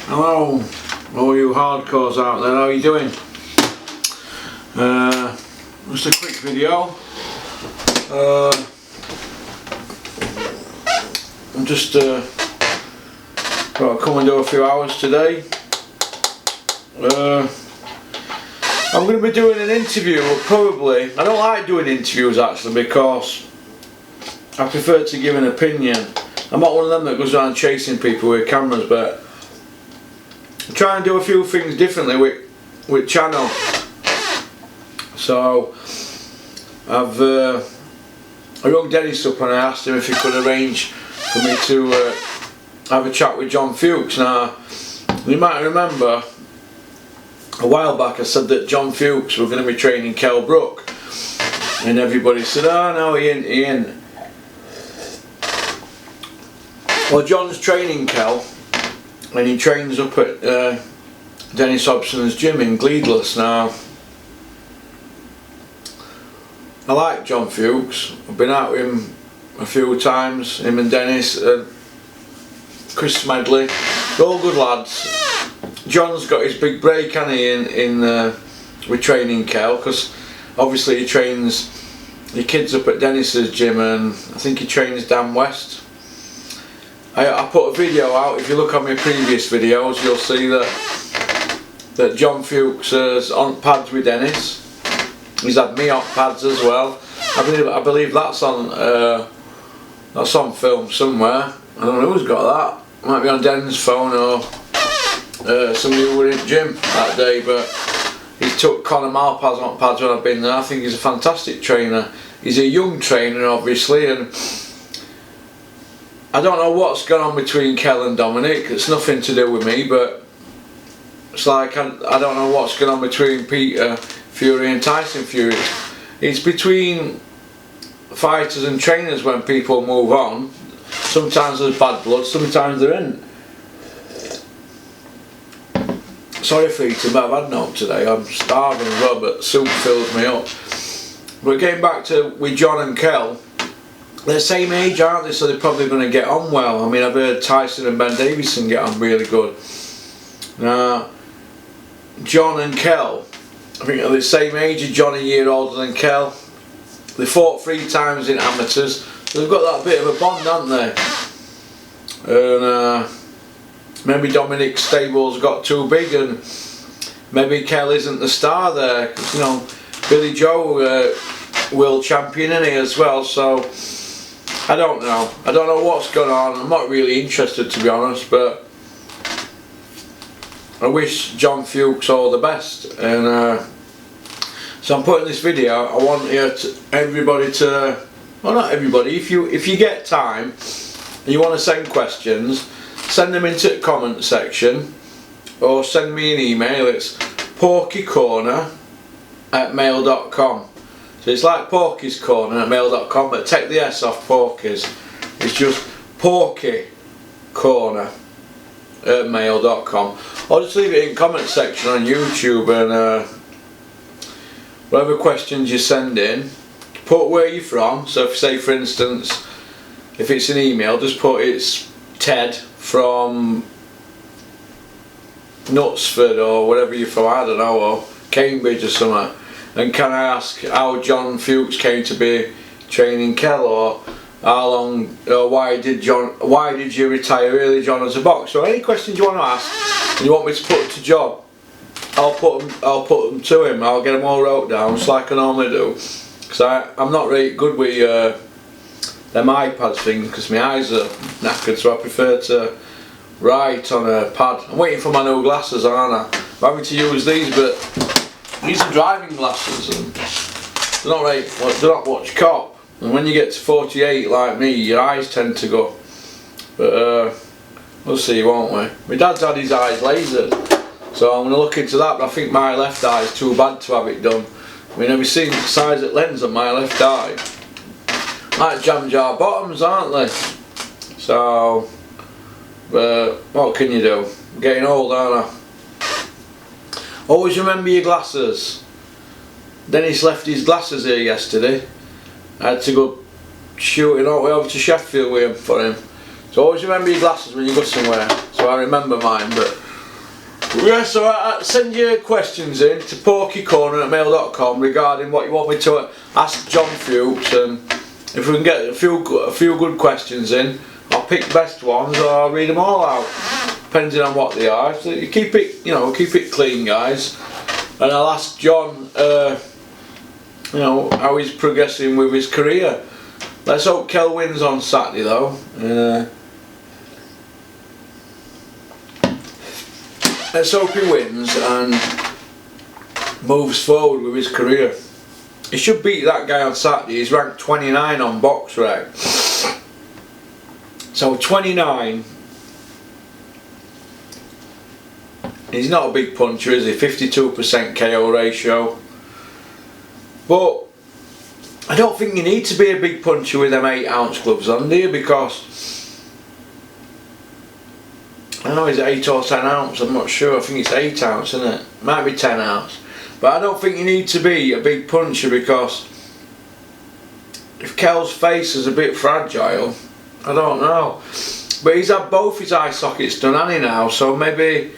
Hello, all you hardcores out there, how are you doing? Just a quick video. I'm just got to come and do a few hours today. I'm going to be doing an interview, probably. I don't like doing interviews actually because I prefer to give an opinion. I'm not one of them that goes around chasing people with cameras, but I'm trying to do a few things differently with channel. So I've rung Dennis up and I asked him if he could arrange for me to have a chat with John Fuchs. Now, you might remember a while back I said that John Fuchs were going to be training Kell Brook, and everybody said, "Oh no, he ain't." Well, John's training Kell, and he trains up at Dennis Hobson's gym in Gleedless. Now, I like John Fuchs. I've been out with him a few times, him and Dennis, Chris Smedley, they're all good lads. John's got his big break, hasn't he, with training Kell, because obviously he trains the kids up at Dennis's gym, and I think he trains Dan West. I put a video out. If you look on my previous videos, you'll see that John Fuchs is on pads with Dennis. He's had me on pads as well. I believe that's on film somewhere. I don't know who's got that. It might be on Den's phone or somebody who were in the gym that day, but he took Conor Malpads on pads when I've been there. I think he's a fantastic trainer. He's a young trainer obviously, and I don't know what's gone on between Kell and Dominic. It's nothing to do with me, but it's like I don't know what's going on between Peter Fury and Tyson Fury. It's between fighters and trainers when people move on. Sometimes there's bad blood, sometimes there isn't. Sorry for eating, but I've had no today. I'm starving as well, but soup fills me up. But getting back to with John and Kell, they're the same age, aren't they? So they're probably going to get on well. I mean, I've heard Tyson and Ben Davison get on really good. Now, John and Kell, I think they're the same age. John a year older than Kell. They fought 3 times in amateurs. So they've got that bit of a bond, haven't they? And maybe Dominic's stable's got too big, and maybe Kell isn't the star there. 'Cause, you know, Billy Joe, world champion, isn't he, as well? So I don't know. I don't know what's going on. I'm not really interested, to be honest, but I wish John Fuchs all the best. And so I'm putting this video. I want everybody to, well, not everybody, if you get time and you want to send questions, send them into the comment section or send me an email. It's porkycorner@mail.com. So it's like Porky's Corner at mail.com, but take the S off Porky's. It's just Porky Corner at mail.com. Or just leave it in the comment section on YouTube, and whatever questions you send in, put where you're from. So if, say for instance, if it's an email, just put it's Ted from Knutsford or whatever you're from, I don't know, or Cambridge or something. And can I ask how John Fuchs came to be training Kell, or how long, or why did you retire early, John, as a boxer? Or any questions you want to ask and you want me to put to John, I'll put them to him. I'll get them all wrote down, just like I normally do. Because I'm not really good with them iPad things, because my eyes are knackered, so I prefer to write on a pad. I'm waiting for my new glasses, aren't I? I'm having to use these, but these are driving glasses, and they're not much cop. And when you get to 48 like me, your eyes tend to go. But we'll see, won't we? My dad's had his eyes lasered, so I'm going to look into that. But I think my left eye is too bad to have it done. I mean, have you seen the size of lens on my left eye? Like jam jar bottoms, aren't they? So, but what can you do? I'm getting old, aren't I? Always remember your glasses. Dennis left his glasses here yesterday. I had to go shooting all the way over to Sheffield with him for him. So always remember your glasses when you go somewhere. So I remember mine. But yeah, so I send your questions in to porkycorner@mail.com regarding what you want me to ask John Fuchs, and if we can get a few good questions in, I'll pick the best ones or I'll read them all out, depending on what they are. So you keep it, keep it clean, guys. And I'll ask John, how he's progressing with his career. Let's hope Kel wins on Saturday, though. Let's hope he wins and moves forward with his career. He should beat that guy on Saturday. He's ranked 29 on BoxRec. So 29. He's not a big puncher, is he? 52% KO ratio. But I don't think you need to be a big puncher with them 8-ounce gloves on, do you? Because I know it's 8 or 10 ounce, I'm not sure. I think it's 8 ounce, isn't it? Might be 10 ounce. But I don't think you need to be a big puncher, because if Kel's face is a bit fragile, I don't know. But he's had both his eye sockets done, hasn't he, now? So maybe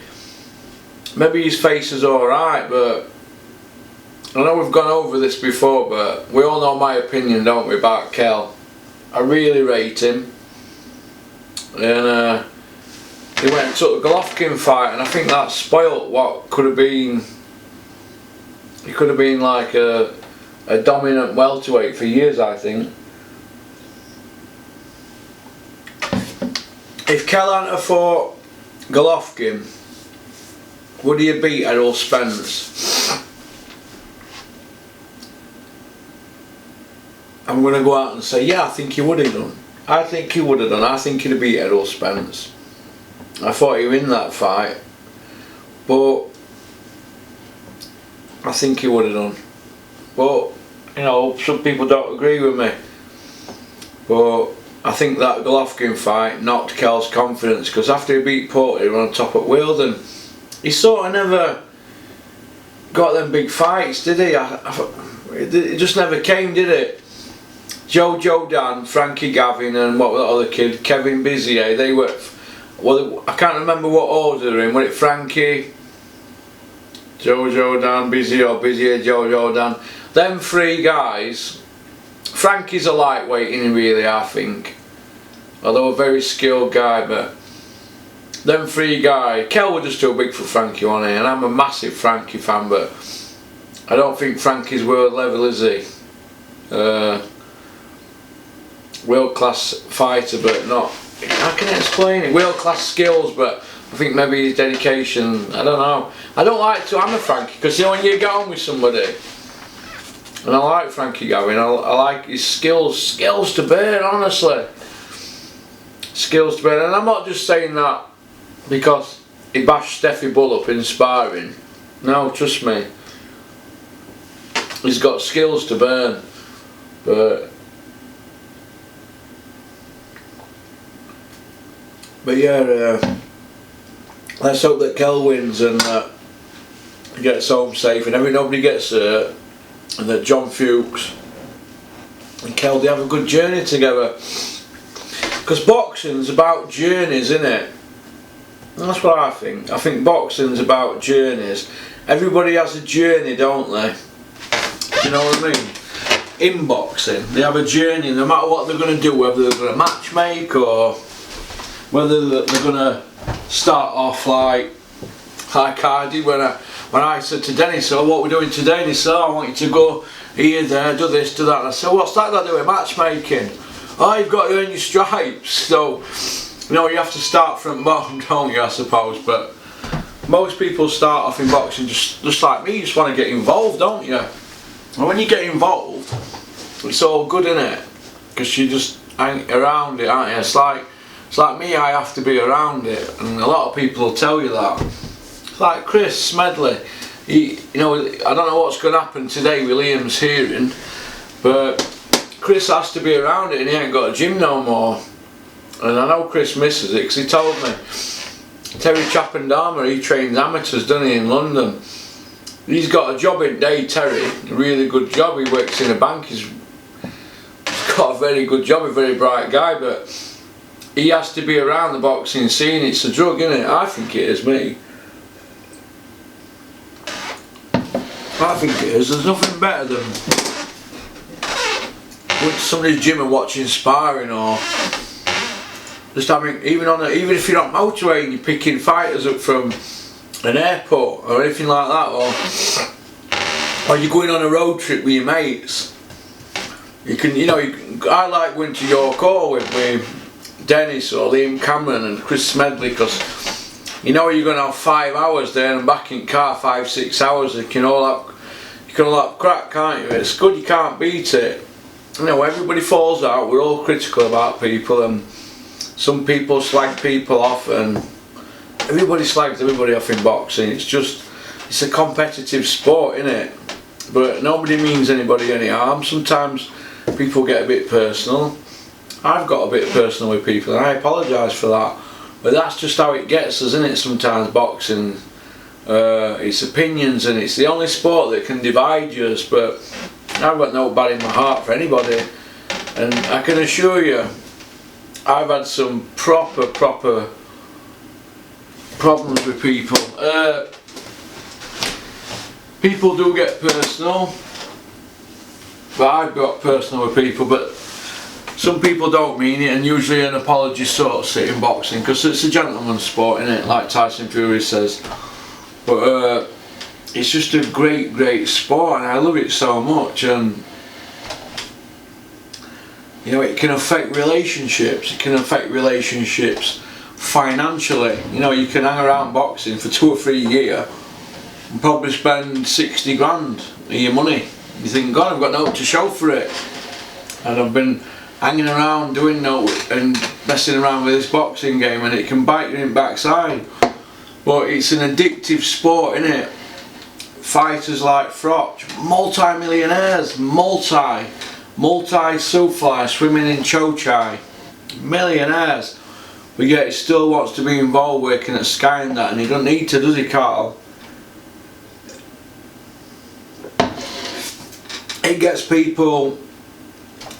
his face is alright, but I know we've gone over this before, but we all know my opinion, don't we, about Kel. I really rate him. And he went and took the Golovkin fight, and I think that spoilt what could have been. He could have been like a dominant welterweight for years, I think. If Kel hadn't fought Golovkin, would he have beat Errol Spence? I'm going to go out and say, yeah, I think he would have done. I think he would have done. I think he'd have beat Errol Spence. I thought he would win that fight, but I think he would have done. But some people don't agree with me. But I think that Golovkin fight knocked Kel's confidence, because after he beat Porky on top at Wielden, he sort of never got them big fights, did he? It just never came, did it? Jojo Dan, Frankie Gavin, and what was that other kid, Kevin Bizier, they were. Well, I can't remember what order they're in. Was it Frankie, Jojo Dan, Bizier, Jojo Dan? Them three guys. Frankie's a lightweight, in really, I think. Although a very skilled guy, but them three guys. Kel was just too big for Frankie, wasn't he? And I'm a massive Frankie fan, but I don't think Frankie's world level, is he? World class fighter, but not. How can I explain it? World class skills, but I think maybe his dedication. I don't know. I don't like to hammer Frankie, because when you get on with somebody, and I like Frankie Gavin, I like his skills to burn, honestly. Skills to burn, and I'm not just saying that because he bashed Steffi Bull up in sparring. No, trust me. He's got skills to burn, but yeah, let's hope that Kel wins and gets home safe, and nobody gets hurt, and that John Fuchs and Kel, they have a good journey together. Because boxing's about journeys, isn't it? That's what I think. I think boxing's about journeys. Everybody has a journey, don't they? Do you know what I mean? In boxing, they have a journey, no matter what they're going to do, whether they're going to matchmake or whether they're going to start off like I did when I said to Dennis, "So what we're doing today?" And he said, "Oh, I want you to go here, there, do this, do that." And I said, "What's that got to do with matchmaking?" "Oh, you've got to earn your stripes." So, you have to start from bottom, don't you, I suppose. But most people start off in boxing just like me, you just want to get involved, don't you? And when you get involved, it's all good, innit? Because you just ain't around it, aren't you? It's like me, I have to be around it, and a lot of people will tell you that. It's like Chris Smedley. I don't know what's going to happen today with Liam's hearing, but Chris has to be around it, and he ain't got a gym no more. And I know Chris misses it, because he told me Terry Chappendama, he trains amateurs, doesn't he, in London, He's got a job in day, Terry, a really good job. He works in a bank. He's got a very good job, a very bright guy, but he has to be around the boxing scene. It's a drug, isn't it? I think it is, me. I think it is. There's nothing better than going to somebody's gym and watching sparring, or just having, even if you're on motorway and you're picking fighters up from an airport or anything like that, or you're going on a road trip with your mates. You can, I like going to York Hall with Dennis or Liam Cameron and Chris Smedley, because you're going to have 5 hours there and back in car 5-6 hours. You can all have crack, can't you? It's good, you can't beat it. Everybody falls out. We're all critical about people, and some people slag people off, and everybody slags everybody off in boxing. It's a competitive sport, isn't it? But nobody means anybody any harm. Sometimes people get a bit personal. I've got a bit personal with people, and I apologise for that. But that's just how it gets us, isn't it? Sometimes boxing, it's opinions, and it's the only sport that can divide us. But I've got no bad in my heart for anybody, and I can assure you, I've had some proper problems with people. People do get personal, but I've got personal with people, but some people don't mean it, and usually an apology sorts it in boxing, because it's a gentleman's sport, isn't it, like Tyson Fury says. But it's just a great sport, and I love it so much, and it can affect relationships. It can affect relationships financially. You can hang around boxing for 2 or 3 years and probably spend 60 grand of your money. You think, God, I've got no to show for it, and I've been hanging around doing and messing around with this boxing game, and it can bite you in the backside. But it's an addictive sport, isn't it? Fighters like Froch, multi-millionaires, multi-Sufly swimming in Chochai, millionaires, but yet he still wants to be involved working at Sky and that, and he doesn't need to, does he, Carl? It gets people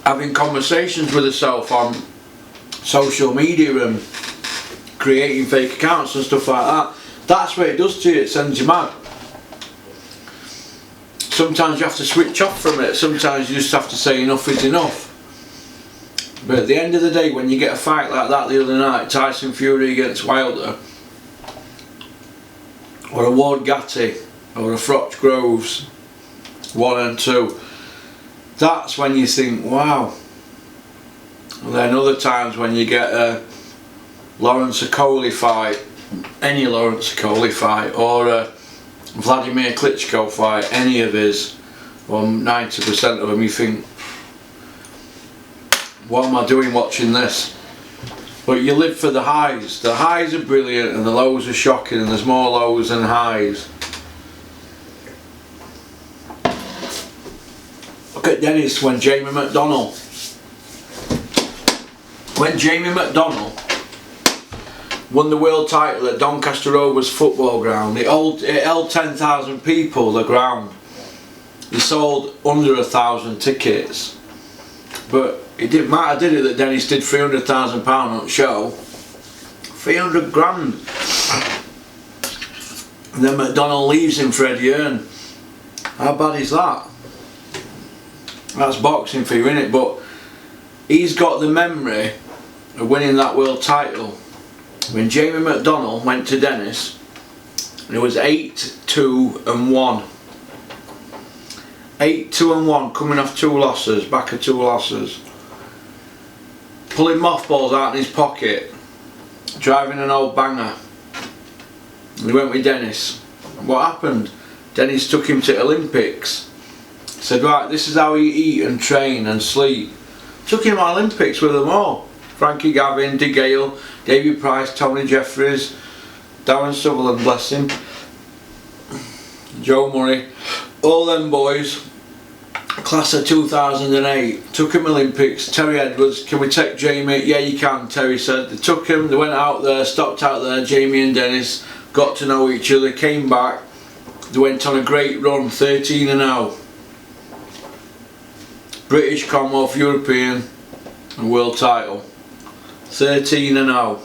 having conversations with themselves on social media and creating fake accounts and stuff like that. That's what it does to you. It sends you mad. Sometimes you have to switch off from it. Sometimes you just have to say enough is enough. But at the end of the day, when you get a fight like that the other night, Tyson Fury against Wilder, or a Ward Gatti, or a Froch Groves 1 and 2, that's when you think, wow. And then other times when you get a Lawrence Okoli fight, any Lawrence Okoli fight, or a Vladimir Klitschko fight, any of his, or 90% of them, you think, what am I doing watching this? But you live for the highs. The highs are brilliant and the lows are shocking, and there's more lows than highs. Look at Dennis when Jamie McDonnell won the world title at Doncaster Rovers football ground. It held 10,000 people, the ground. He sold under 1,000 tickets, but it didn't matter, did it, that Dennis did £300,000 on show? 300 grand. And then McDonnell leaves him for Eddie Hearn. How bad is that? That's boxing for you, isn't it? But he's got the memory of winning that world title when Jamie McDonnell went to Dennis, and it was 8-2-1. 8-2-1, coming off 2 losses, back of 2 losses. Pulling mothballs out in his pocket, driving an old banger. He went with Dennis. What happened? Dennis took him to Olympics. Said, right, this is how you eat and train and sleep. Took him to Olympics with them all. Frankie Gavin, De Gale, David Price, Tony Jeffries, Darren Sutherland, bless him, Joe Murray, all them boys. Class of 2008, took him Olympics. Terry Edwards, can we take Jamie? Yeah, you can, Terry said. They took him, they went out there, stopped out there, Jamie and Dennis, got to know each other, came back, They went on a great run, 13-0. British, Commonwealth, European and world title. 13-0.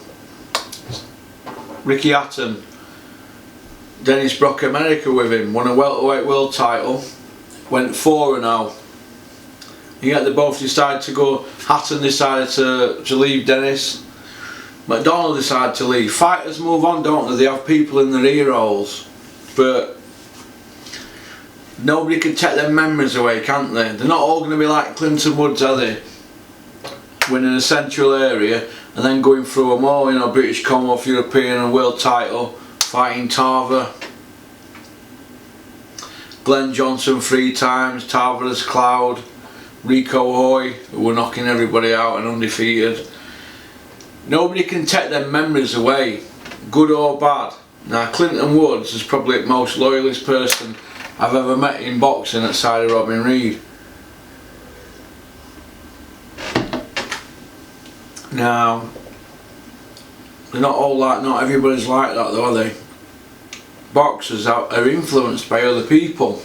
Ricky Hatton, Dennis Brock America with him, won a welterweight world title, went 4-0. Yet they both decided to go. Hatton decided to leave Dennis. McDonald decided to leave. Fighters move on, don't they? They have people in their ear holes. But nobody can take their memories away, can't they? They're not all going to be like Clinton Woods, are they? Winning a central area and then going through them all, you know, British, Commonwealth, European and world title, fighting Tarver. Glenn Johnson 3 times, Tarver's Cloud, Rico Hoy, who were knocking everybody out and undefeated. Nobody can take their memories away, good or bad. Now Clinton Woods is probably the most loyalist person I've ever met in boxing outside of Robin Reid. Now, they're not all like, not everybody's like that though, are they? Boxers are influenced by other people.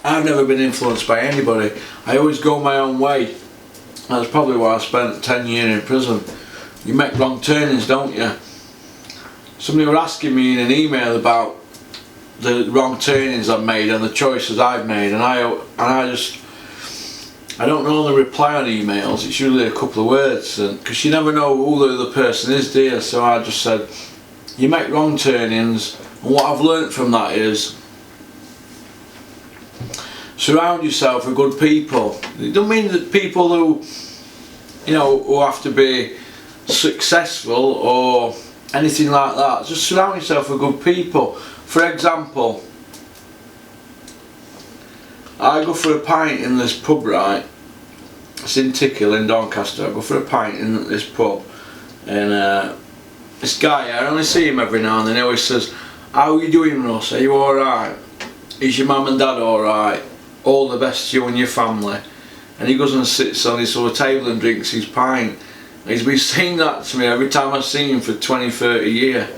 I've never been influenced by anybody. I always go my own way. That's probably why I spent 10 years in prison. You make wrong turnings, don't you? Somebody were asking me in an email about the wrong turnings I've made and the choices I've made, and I don't normally reply on emails. It's usually a couple of words, because you never know who the other person is, do you? So I just said, you make wrong turnings, and what I've learnt from that is surround yourself with good people. It doesn't mean that people who, you know, who have to be successful or anything like that. Just surround yourself with good people. For example, I go for a pint in this pub, right? It's in Tickhill in Doncaster. I go for a pint in this pub, and this guy, I only see him every now and then. He always says, "How are you doing, Russ? Are you alright? Is your mum and dad alright? All the best to you and your family." And he goes and sits on his little table and drinks his pint. And he's been saying that to me every time I see him for 20-30 years.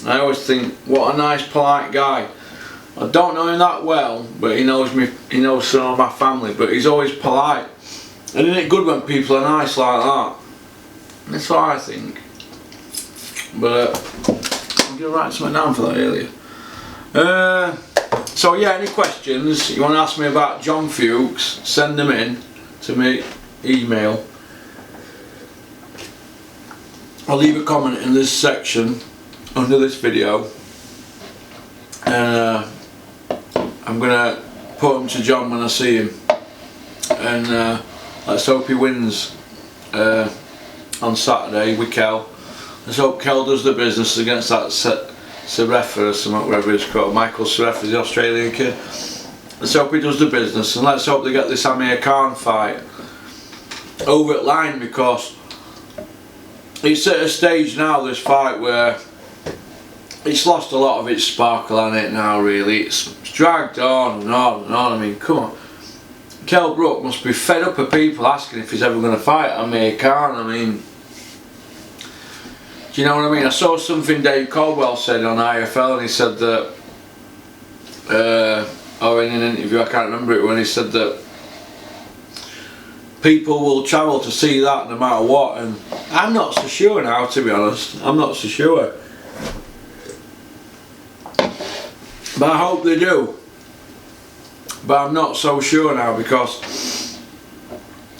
I always think, what a nice polite guy. I don't know him that well, but he knows me, he knows some of my family, but he's always polite. And isn't it good when people are nice like that? That's what I think. But I'm going to write something down for that earlier. So yeah, any questions you want to ask me about John Fuchs, send them in to me, email. I'll leave a comment in this section under this video, and I'm gonna put them to John when I see him, and let's hope he wins on Saturday with Kel. Let's hope Kel does the business against that Serefa or something, whatever it's called. Michael Serefa, the Australian kid. Let's hope he does the business, and let's hope they get this Amir Khan fight over at line, because it's at a stage now, this fight, where it's lost a lot of its sparkle on it now, really. It's dragged on and on and on. I mean, come on. Kell Brook must be fed up of people asking if he's ever going to fight Amir Khan. I mean, do you know what I mean? I saw something Dave Caldwell said on IFL, and he said that, or in an interview, I can't remember it, when he said that people will travel to see that no matter what, and I'm not so sure now, to be honest. I'm not so sure, but I hope they do. But I'm not so sure now, because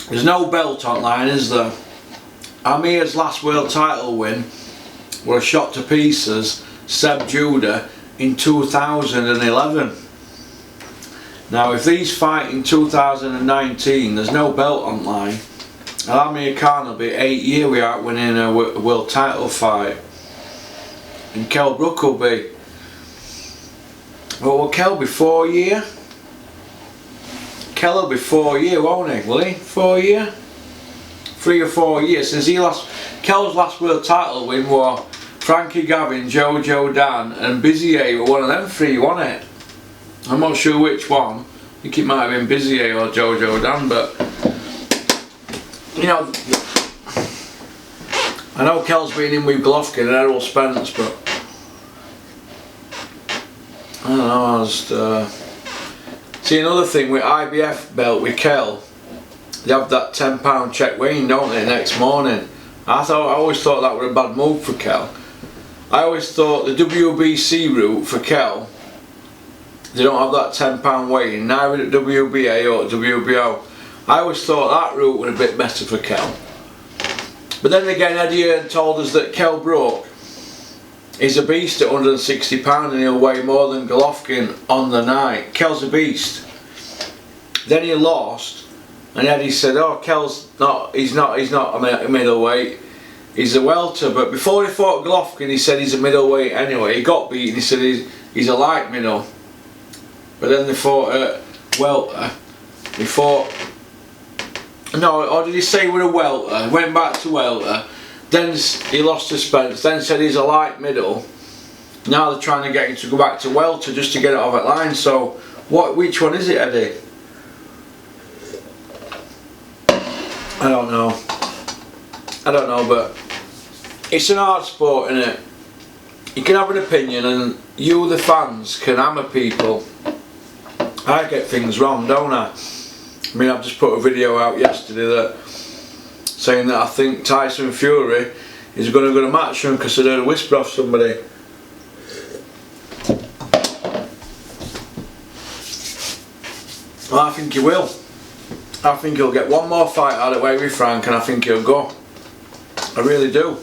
there's no belt online, is there? Amir's last world title win was shot to pieces, Seb Judah, in 2011. Now if these fight in 2019, there's no belt online, and Amir Khan will be 8 years without winning a world title fight, and Kell Brook will be, well, will Kell be 4 years? Kell will be 4 years, won't he? Will he? 4 years? 3 or 4 years since Kell's last world title win was Frankie Gavin, Jojo Dan and Bizier were one of them three, wasn't it? I'm not sure which one. I think it might have been Bizier or Jojo Dan, but you know, I know Kell's been in with Golovkin and Errol Spence, but I don't know, I just see another thing with IBF belt with Kel, they have that £10 check weighing, don't they, next morning. I always thought that was a bad move for Kel. I always thought the WBC route for Kel, they don't have that £10 weighing, neither at WBA or at WBO. I always thought that route was a bit better for Kel. But then again, Eddie Hearn told us that Kel Brook is a beast at 160 pounds and he'll weigh more than Golovkin on the night. Kel's a beast. Then he lost, and Eddie said, "Oh, Kel's not. He's not a middleweight. He's a welter." But before he fought Golovkin, he said he's a middleweight anyway. He got beaten. He said he's a light middle. But then they fought at welter. He fought. No, or did he say he was a welter? Went back to welter. Then he lost to Spence. Then said he's a light middle. Now they're trying to get him to go back to welter just to get it off that line. So, which one is it, Eddie? I don't know. But it's an art sport, innit? You can have an opinion, and you, the fans, can hammer people. I get things wrong, don't I? I mean, I've just put a video out yesterday saying that I think Tyson Fury is going to go to match him because I heard a whisper off somebody. Well, I think he will. I think he'll get one more fight out of the way with Frank, and I think he'll go. I really do.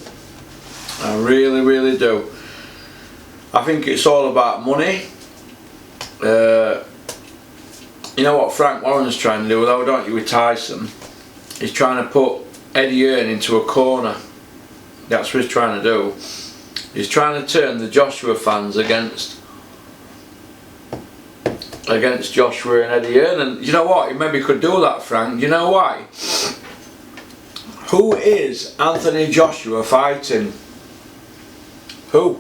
I really, really do. I think it's all about money. You know what Frank Warren's trying to do, though, don't you, with Tyson? He's trying to put Eddie Hearn into a corner. That's what he's trying to do. He's trying to turn the Joshua fans against Joshua and Eddie Hearn. And you know what? He maybe could do that, Frank. You know why? Who is Anthony Joshua fighting? Who?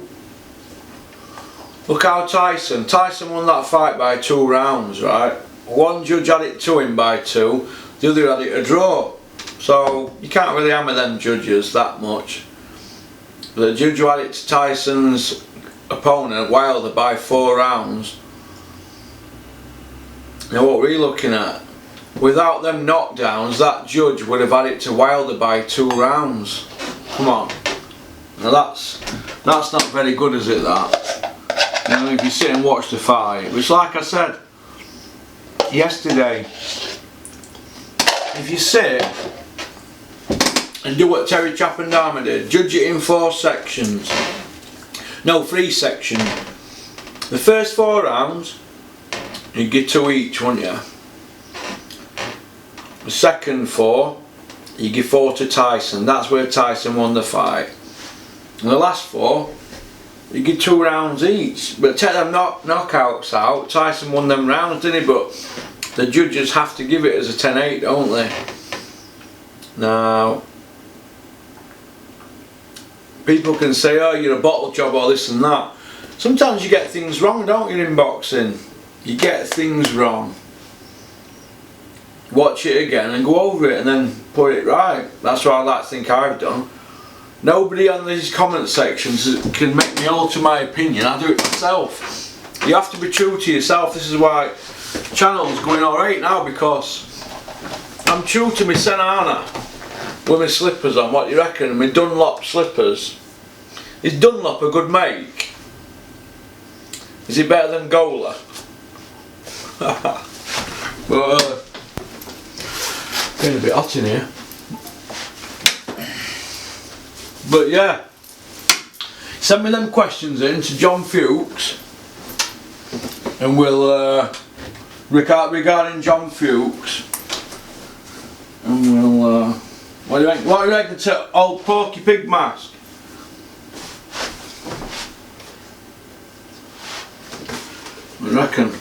Look how Tyson won that fight by 2 rounds, right? One judge had it to him by 2, the other had it a draw. So you can't really hammer them judges that much. The judge who had it to Tyson's opponent, Wilder, by 4 rounds. Now what we're looking at, without them knockdowns, that judge would have had it to Wilder by 2 rounds. Come on. Now that's not very good, is it, that? You know, if you sit and watch the fight, which, like I said yesterday, if you sit and do what Terry Chappendama did, judge it in 4 sections. No, 3 sections. The first 4 rounds, you get 2 each, won't you? The second 4, you give 4 to Tyson. That's where Tyson won the fight. And the last 4, you give 2 rounds each. But take them knockouts out. Tyson won them rounds, didn't he? But the judges have to give it as a 10-8, don't they? Now, people can say, "Oh, you're a bottle job," or this and that. Sometimes you get things wrong, don't you, in boxing? You get things wrong. Watch it again and go over it and then put it right. That's what I like to think I've done. Nobody on these comment sections can make me alter my opinion. I do it myself. You have to be true to yourself. This is why the channel's going alright now, because I'm true to my Senana with my slippers on. What do you reckon? My Dunlop slippers. Is Dunlop a good make? Is it better than Gola? But getting a bit hot in here. But yeah, send me them questions in to John Fuchs, and we'll regarding John Fuchs, and we'll what do you reckon to old Porky Pig Mask? What do you reckon?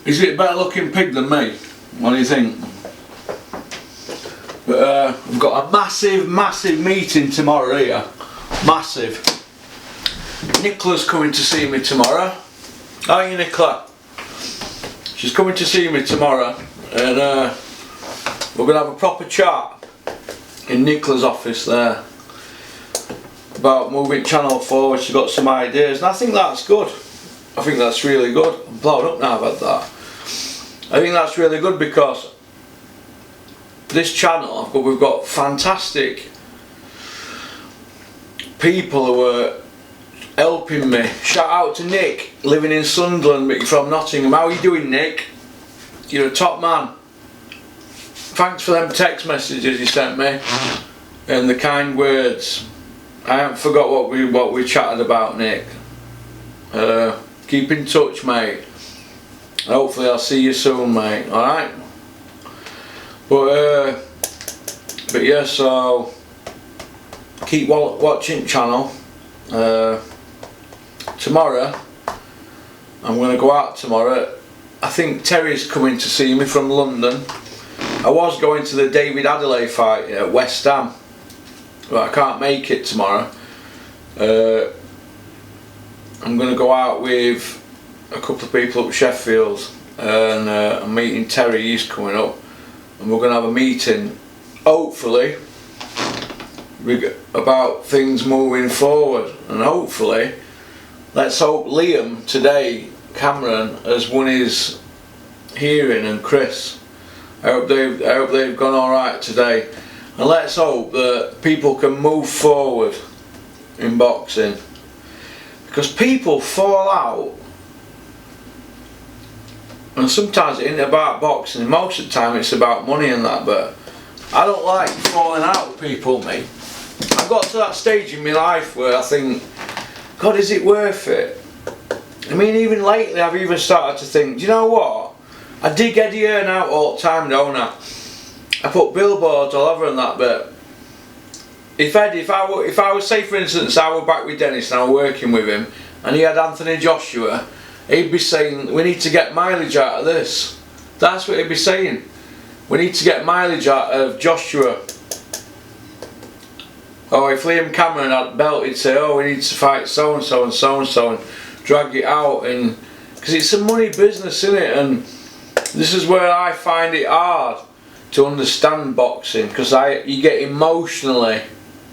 Is it a better looking pig than me? What do you think? But we've got a massive meeting tomorrow here. Massive. Nicola's coming to see me tomorrow. Aren't you, Nicola? She's coming to see me tomorrow, and we're going to have a proper chat in Nicola's office there. about moving channel forward. She's got some ideas, and I think that's good. I think that's really good. I'm blown up now about that. I think that's really good because this channel, we've got fantastic people who are helping me. Shout out to Nick, living in Sunderland, but you're from Nottingham. How are you doing, Nick? You're a top man. Thanks for them text messages you sent me and the kind words. I haven't forgot what we chatted about, Nick. Keep in touch, mate. Hopefully I'll see you soon, mate. Alright? But yeah, so keep watching channel. Tomorrow I'm going to go out tomorrow. I think Terry's coming to see me from London. I was going to the David Adelaide fight at West Ham, but I can't make it tomorrow. I'm going to go out with a couple of people up Sheffield, and I'm meeting Terry. He's coming up, and we're going to have a meeting, hopefully, about things moving forward. And hopefully, let's hope Liam today, Cameron, has won his hearing, and Chris. I hope they've gone all right today, and let's hope that people can move forward in boxing, because people fall out, and sometimes it isn't about boxing. Most of the time it's about money and that, but I don't like falling out with people, mate. I've got to that stage in my life where I think, God, is it worth it? I mean, even lately I've even started to think, do you know what? I dig Eddie Hearn out all the time, don't I? I put billboards all over and that, but if I was, say for instance, I were back with Dennis and I were working with him, and he had Anthony Joshua, he'd be saying, we need to get mileage out of this. That's what he'd be saying. We need to get mileage out of Joshua. Or if Liam Cameron had belt, he'd say, oh, we need to fight so and so and so and so, and drag it out, and because it's a money business, isn't it? And this is where I find it hard to understand boxing, because you get emotionally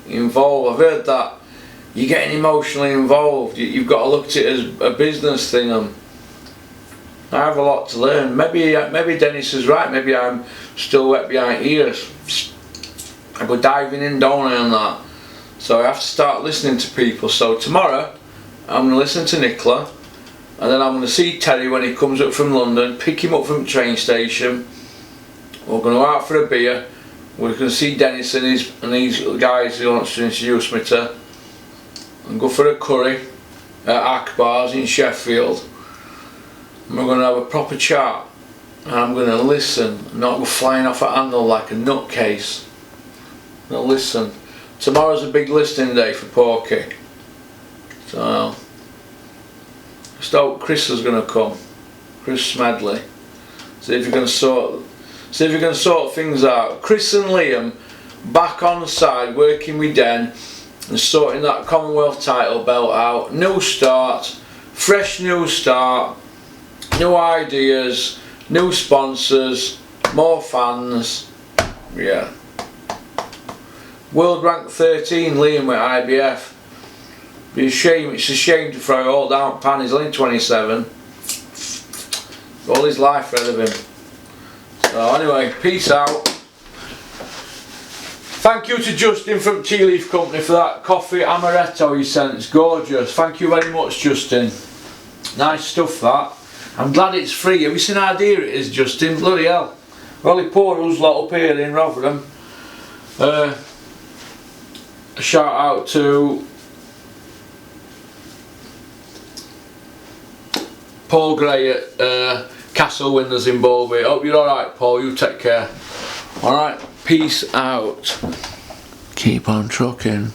involved. I've heard that you're getting emotionally involved. You've got to look at it as a business thing, and I have a lot to learn. Maybe Dennis is right. Maybe I'm still wet behind ears. I go diving in, don't I, on that. So I have to start listening to people. So tomorrow I'm going to listen to Nicola, and then I'm going to see Terry when he comes up from London, pick him up from the train station. We're going to go out for a beer. We're going to see Dennis and these guys he wants to introduce me to, and go for a curry at Akbar's in Sheffield. And we're going to have a proper chat, and I'm going to listen, not go flying off at handle like a nutcase. I'm going to listen. Tomorrow's a big listening day for Porky, so just hope Chris is going to come, Chris Smedley. See if you can sort things out. Chris and Liam back on the side working with Den and sorting that Commonwealth title belt out. New start, fresh new start, new ideas, new sponsors, more fans. Yeah. World rank 13 Liam with IBF. It's a shame to throw it all down pan. He's only 27. All his life ahead of him. So anyway, peace out. Thank you to Justin from Tea Leaf Company for that coffee amaretto he sent. It's gorgeous. Thank you very much, Justin. Nice stuff, that. I'm glad it's free. Have you seen how dear it is, Justin? Bloody hell. Well, he poor us lot up here in Rotherham. A shout out to Paul Gray at Castle Windows in Bowlby. Hope you're alright, Paul. You take care. Alright, peace out. Keep on trucking.